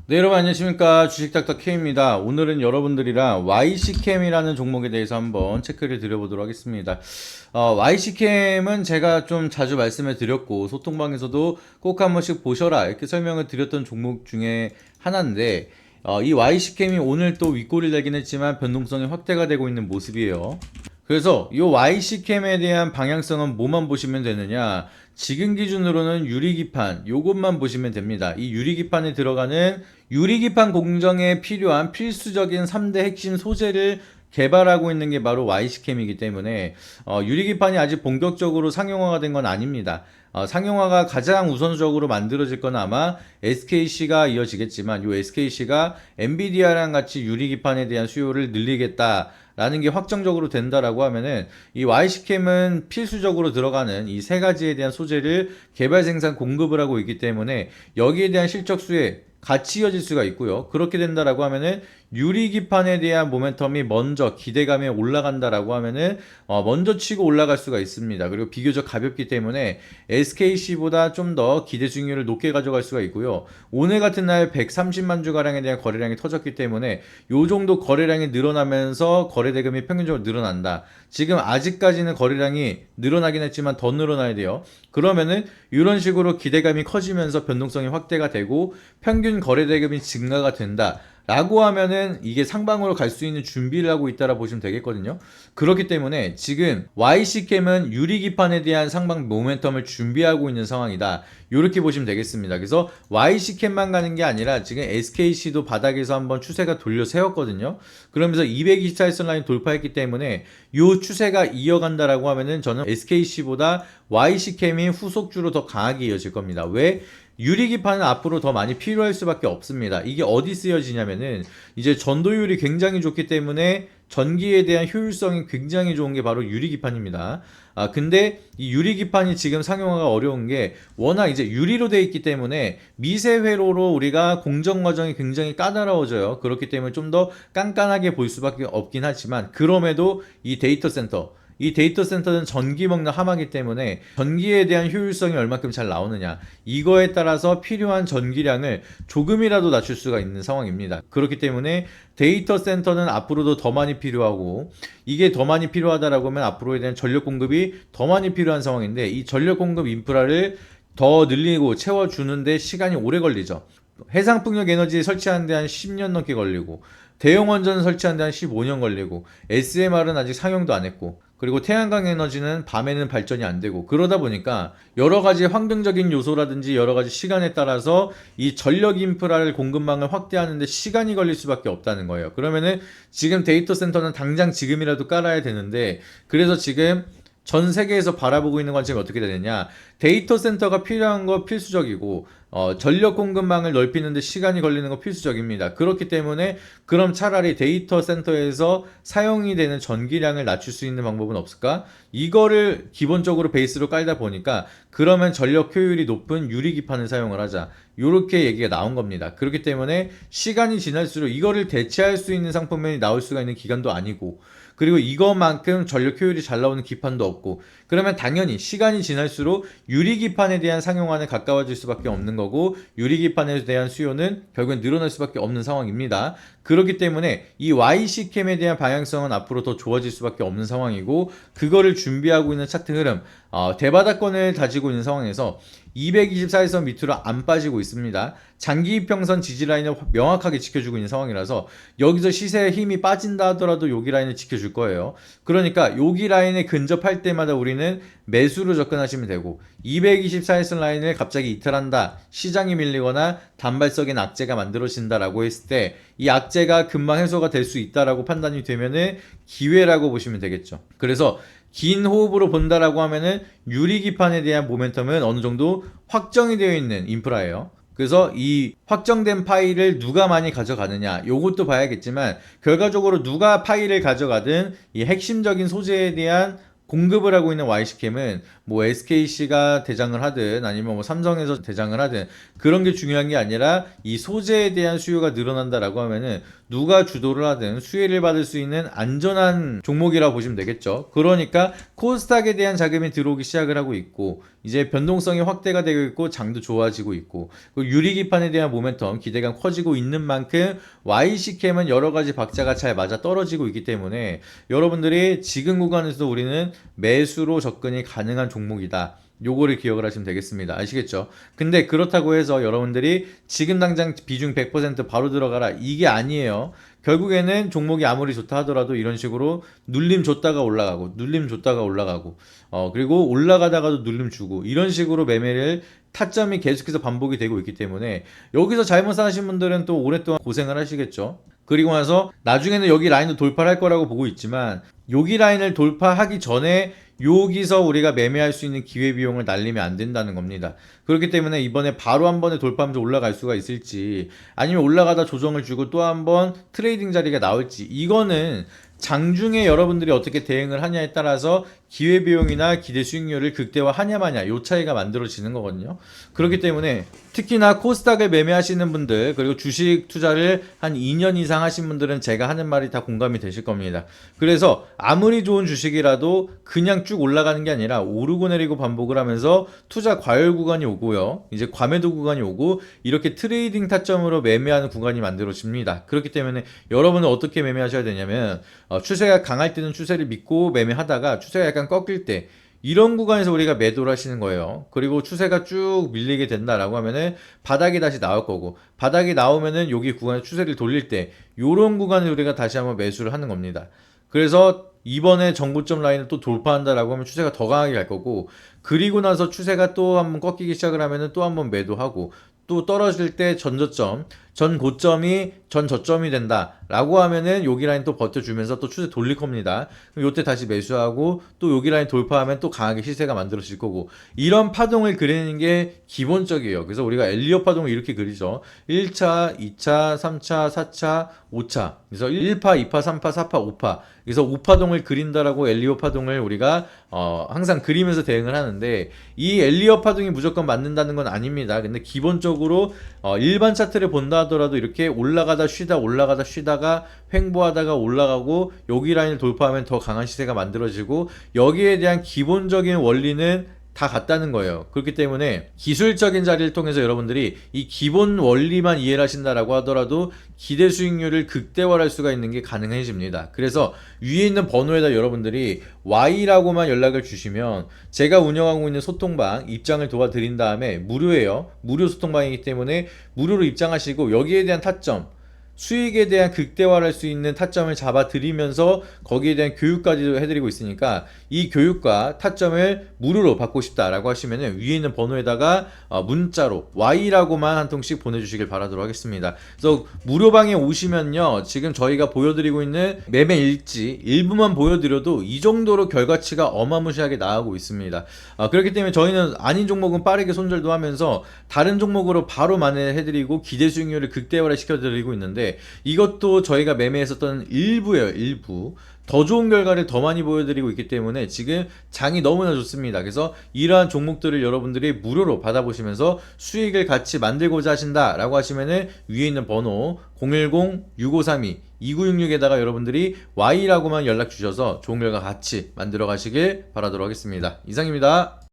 네, 여러분 안녕하십니까. 주식닥터 K입니다. 오늘은 여러분들이랑 YC캠이라는 종목에 대해서 한번 체크를 드려보도록 하겠습니다. YC캠은 제가 좀 자주 말씀을 드렸고 소통방에서도 꼭 한 번씩 보셔라 이렇게 설명을 드렸던 종목 중에 하나인데, 이 YC캠이 오늘 또 윗골이 되긴 했지만 변동성이 확대가 되고 있는 모습이에요. 그래서 이 YC캠에 대한 방향성은 뭐만 보시면 되느냐, 지금 기준으로는 유리기판 요것만 보시면 됩니다. 이 유리기판에 들어가는 유리기판 공정에 필요한 필수적인 3대 핵심 소재를 개발하고 있는 게 바로 YC캠이기 때문에 유리기판이 아직 본격적으로 상용화가 된 건 아닙니다. 상용화가 가장 우선적으로 만들어질 건 아마 SKC가 이어지겠지만, 이 SKC가 엔비디아랑 같이 유리기판에 대한 수요를 늘리겠다 라는 게 확정적으로 된다라고 하면은 이 YC캠은 필수적으로 들어가는 이 세 가지에 대한 소재를 개발 생산 공급을 하고 있기 때문에 여기에 대한 실적 수혜 같이 이어질 수가 있고요. 그렇게 된다라고 하면은 유리기판에 대한 모멘텀이 먼저 기대감에 올라간다라고 하면은 먼저 치고 올라갈 수가 있습니다. 그리고 비교적 가볍기 때문에 SKC보다 좀 더 기대 수익률을 높게 가져갈 수가 있고요. 오늘 같은 날 130만 주 가량에 대한 거래량이 터졌기 때문에 요 정도 거래량이 늘어나면서 거래 대금이 평균적으로 늘어난다. 지금 아직까지는 거래량이 늘어나긴 했지만 더 늘어나야 돼요. 그러면은 이런 식으로 기대감이 커지면서 변동성이 확대가 되고 평균 거래 대금이 증가가 된다 라고 하면은 이게 상방으로 갈 수 있는 준비를 하고 있다라 보시면 되겠거든요. 그렇기 때문에 지금 YC캠은 유리기판에 대한 상방 모멘텀을 준비하고 있는 상황이다, 이렇게 보시면 되겠습니다. 그래서 YC캠만 가는 게 아니라 지금 SKC도 바닥에서 한번 추세가 돌려 세웠거든요. 그러면서 224일선 라인 돌파했기 때문에 이 추세가 이어간다라고 하면은 저는 SKC보다 YC캠이 후속주로 더 강하게 이어질 겁니다. 왜? 유리기판은 앞으로 더 많이 필요할 수밖에 없습니다. 이게 어디 쓰여지냐면은 이제 전도율이 굉장히 좋기 때문에 전기에 대한 효율성이 굉장히 좋은 게 바로 유리기판입니다. 근데 이 유리기판이 지금 상용화가 어려운 게 워낙 이제 유리로 되어 있기 때문에 미세 회로로 우리가 공정 과정이 굉장히 까다로워져요. 그렇기 때문에 좀 더 깐깐하게 볼 수밖에 없긴 하지만, 그럼에도 이 데이터 센터는 전기 먹는 하마기 때문에 전기에 대한 효율성이 얼마큼 잘 나오느냐, 이거에 따라서 필요한 전기량을 조금이라도 낮출 수가 있는 상황입니다. 그렇기 때문에 데이터 센터는 앞으로도 더 많이 필요하고, 이게 더 많이 필요하다라고 하면 앞으로에 대한 전력 공급이 더 많이 필요한 상황인데, 이 전력 공급 인프라를 더 늘리고 채워주는데 시간이 오래 걸리죠. 해상풍력 에너지 설치하는데 한 10년 넘게 걸리고, 대형 원전 설치하는데 한 15년 걸리고, SMR은 아직 상용도 안 했고, 그리고 태양광 에너지는 밤에는 발전이 안 되고, 그러다 보니까 여러 가지 환경적인 요소라든지 여러 가지 시간에 따라서 이 전력 인프라를 공급망을 확대하는데 시간이 걸릴 수밖에 없다는 거예요. 그러면은 지금 데이터 센터는 당장 지금이라도 깔아야 되는데, 그래서 지금 전 세계에서 바라보고 있는 관점이 어떻게 되느냐, 데이터 센터가 필요한 거 필수적이고 전력 공급망을 넓히는데 시간이 걸리는 거 필수적입니다. 그렇기 때문에 그럼 차라리 데이터 센터에서 사용이 되는 전기량을 낮출 수 있는 방법은 없을까? 이거를 기본적으로 베이스로 깔다 보니까 그러면 전력 효율이 높은 유리기판을 사용을 하자, 이렇게 얘기가 나온 겁니다. 그렇기 때문에 시간이 지날수록 이거를 대체할 수 있는 상품이 나올 수가 있는 기간도 아니고, 그리고 이것만큼 전력 효율이 잘 나오는 기판도 없고, 그러면 당연히 시간이 지날수록 유리기판에 대한 상용화는 가까워질 수밖에 없는 거고, 유리기판에 대한 수요는 결국엔 늘어날 수밖에 없는 상황입니다. 그렇기 때문에 이 YC캠에 대한 방향성은 앞으로 더 좋아질 수밖에 없는 상황이고, 그거를 준비하고 있는 차트 흐름, 대바닥권을 다지고 있는 상황에서 224일선 밑으로 안 빠지고 있습니다. 장기 이평선 지지 라인을 명확하게 지켜주고 있는 상황이라서 여기서 시세의 힘이 빠진다 하더라도 여기 라인을 지켜줄 거예요. 그러니까 여기 라인에 근접할 때마다 우리는 매수로 접근하시면 되고, 224일선 라인을 갑자기 이탈한다, 시장이 밀리거나 단발적인 악재가 만들어진다라고 했을 때 이 악재가 금방 해소가 될 수 있다라고 판단이 되면은 기회라고 보시면 되겠죠. 그래서 긴 호흡으로 본다라고 하면은 유리기판에 대한 모멘텀은 어느 정도 확정이 되어 있는 인프라예요. 그래서 이 확정된 파일을 누가 많이 가져가느냐, 요것도 봐야겠지만, 결과적으로 누가 파일을 가져가든 이 핵심적인 소재에 대한 공급을 하고 있는 YC캠은 뭐 SKC가 대장을 하든 아니면 뭐 삼성에서 대장을 하든 그런 게 중요한 게 아니라 이 소재에 대한 수요가 늘어난다라고 하면은 누가 주도를 하든 수혜를 받을 수 있는 안전한 종목이라고 보시면 되겠죠. 그러니까 코스닥에 대한 자금이 들어오기 시작을 하고 있고 이제 변동성이 확대가 되고 있고 장도 좋아지고 있고 그리고 유리기판에 대한 모멘텀 기대감 커지고 있는 만큼 YC캠은 여러 가지 박자가 잘 맞아 떨어지고 있기 때문에 여러분들이 지금 구간에서 우리는 매수로 접근이 가능한 종목이다. 요거를 기억을 하시면 되겠습니다. 아시겠죠? 근데 그렇다고 해서 여러분들이 지금 당장 비중 100% 바로 들어가라 이게 아니에요. 결국에는 종목이 아무리 좋다 하더라도 이런 식으로 눌림 줬다가 올라가고 눌림 줬다가 올라가고 그리고 올라가다가도 눌림 주고 이런 식으로 매매를 타점이 계속해서 반복이 되고 있기 때문에 여기서 잘못 사신 분들은 또 오랫동안 고생을 하시겠죠. 그리고 나서 나중에는 여기 라인도 돌파를 할 거라고 보고 있지만 여기 라인을 돌파하기 전에 여기서 우리가 매매할 수 있는 기회비용을 날리면 안 된다는 겁니다. 그렇기 때문에 이번에 바로 한 번에 돌파하면서 올라갈 수가 있을지 아니면 올라가다 조정을 주고 또 한 번 트레이딩 자리가 나올지 이거는 장중에 여러분들이 어떻게 대응을 하냐에 따라서 기회비용이나 기대 수익률을 극대화하냐 마냐 요 차이가 만들어지는 거거든요. 그렇기 때문에 특히나 코스닥을 매매하시는 분들 그리고 주식 투자를 한 2년 이상 하신 분들은 제가 하는 말이 다 공감이 되실 겁니다. 그래서 아무리 좋은 주식이라도 그냥 쭉 올라가는 게 아니라 오르고 내리고 반복을 하면서 투자 과열 구간이 오고요. 이제 과매도 구간이 오고 이렇게 트레이딩 타점으로 매매하는 구간이 만들어집니다. 그렇기 때문에 여러분은 어떻게 매매하셔야 되냐면 추세가 강할 때는 추세를 믿고 매매하다가 추세가 약간 꺾일 때 이런 구간에서 우리가 매도를 하시는 거예요. 그리고 추세가 쭉 밀리게 된다라고 하면은 바닥이 다시 나올 거고 바닥이 나오면은 여기 구간에 추세를 돌릴 때 이런 구간에 우리가 다시 한번 매수를 하는 겁니다. 그래서 이번에 정고점 라인을 또 돌파한다라고 하면 추세가 더 강하게 갈 거고 그리고 나서 추세가 또 한번 꺾이기 시작을 하면은 또 한번 매도하고 또 떨어질 때 전저점, 전 고점이 전 저점이 된다라고 하면은 여기 라인 또 버텨주면서 또 추세 돌릴 겁니다. 그럼 요때 다시 매수하고 또 여기 라인 돌파하면 또 강하게 시세가 만들어질 거고 이런 파동을 그리는 게 기본적이에요. 그래서 우리가 엘리엇 파동을 이렇게 그리죠. 1차, 2차, 3차, 4차, 5차. 그래서 1파, 2파, 3파, 4파, 5파. 그래서 5파동을 그린다라고 엘리엇 파동을 우리가 항상 그리면서 대응을 하는데 이 엘리엇 파동이 무조건 맞는다는 건 아닙니다. 근데 기본적으로 일반 차트를 본다 하더라도 이렇게 올라가다 쉬다가 횡보하다가 올라가고 여기 라인을 돌파하면 더 강한 시세가 만들어지고 여기에 대한 기본적인 원리는 다 같다는 거예요. 그렇기 때문에 기술적인 자리를 통해서 여러분들이 이 기본 원리만 이해를 하신다라고 하더라도 기대 수익률을 극대화할 수가 있는 게 가능해집니다. 그래서 위에 있는 번호에다 여러분들이 Y라고만 연락을 주시면 제가 운영하고 있는 소통방 입장을 도와드린 다음에 무료예요. 무료 소통방이기 때문에 무료로 입장하시고 여기에 대한 타점 수익에 대한 극대화를 할 수 있는 타점을 잡아드리면서 거기에 대한 교육까지도 해드리고 있으니까 이 교육과 타점을 무료로 받고 싶다라고 하시면 위에 있는 번호에다가 문자로 Y라고만 한 통씩 보내주시길 바라도록 하겠습니다. 그래서 무료방에 오시면요 지금 저희가 보여드리고 있는 매매 일지 일부만 보여드려도 이 정도로 결과치가 어마무시하게 나오고 있습니다. 그렇기 때문에 저희는 아닌 종목은 빠르게 손절도 하면서 다른 종목으로 바로 만회해드리고 기대 수익률을 극대화를 시켜드리고 있는데 이것도 저희가 매매했었던 일부예요. 일부. 더 좋은 결과를 더 많이 보여드리고 있기 때문에 지금 장이 너무나 좋습니다. 그래서 이러한 종목들을 여러분들이 무료로 받아보시면서 수익을 같이 만들고자 하신다라고 하시면은 위에 있는 번호 010-6532-2966에다가 여러분들이 Y라고만 연락 주셔서 좋은 결과 같이 만들어 가시길 바라도록 하겠습니다. 이상입니다.